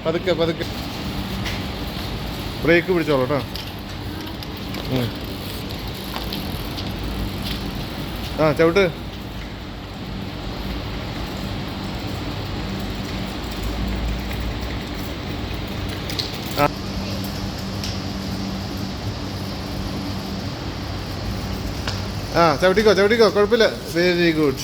പതുക്കെ പതുക്കെ ബ്രേക്ക് പിടിച്ചോളൂ കേട്ടോ. ആ ചവിട്ട്. ആ ചവിട്ടിക്കോ ചവിട്ടിക്കോ, കുഴപ്പമില്ല. Very good.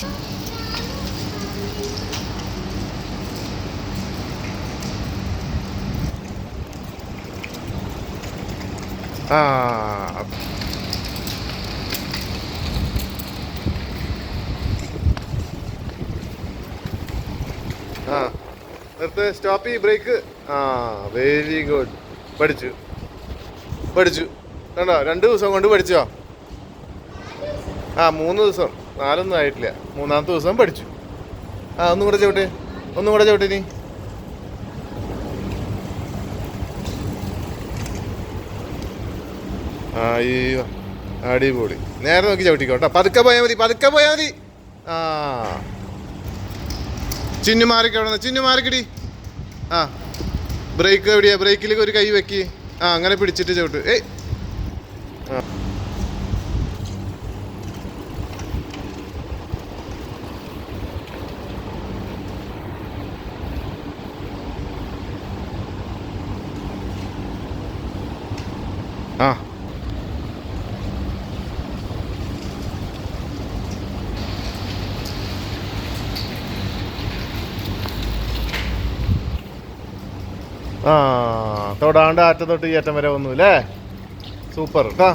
ആ ആ നിർത്ത്, സ്റ്റോപ്പ് ചെയ്യ്, ബ്രേക്ക്. ആ വെരി ഗുഡ്. പഠിച്ചു പഠിച്ചു കണ്ടോ, 2 ദിവസം കൊണ്ട് പഠിച്ചോ. ആ 3 ദിവസം, 4 ആയിട്ടില്ല, 3-ാമത്തെ ദിവസം പഠിച്ചു. ആ ഒന്നും കൂടെ ചവിട്ടി, ഒന്നും കൂടെ ചവിട്ടി നീ. അയ്യോ അടിപൊളി. നേരെ നോക്കി ചവിട്ടിക്കോട്ടോ, പതുക്കെ പോയാൽ മതി, പതുക്കെ പോയാൽ മതി. ആ ചിന്നു മാറിക്കവിടെ, ചിന്നു മാറിക്കടി. ആ ബ്രേക്ക് എവിടെയാ, ബ്രേക്കിൽ ഒരു കൈ വെക്കി. ആ അങ്ങനെ പിടിച്ചിട്ട് ചവിട്ട്. ഏയ് ആ ആ തൊടാണ്ട് അറ്റം തൊട്ട് ഈ അറ്റം വരെ വന്നു അല്ലേ. സൂപ്പർ കേട്ടോ.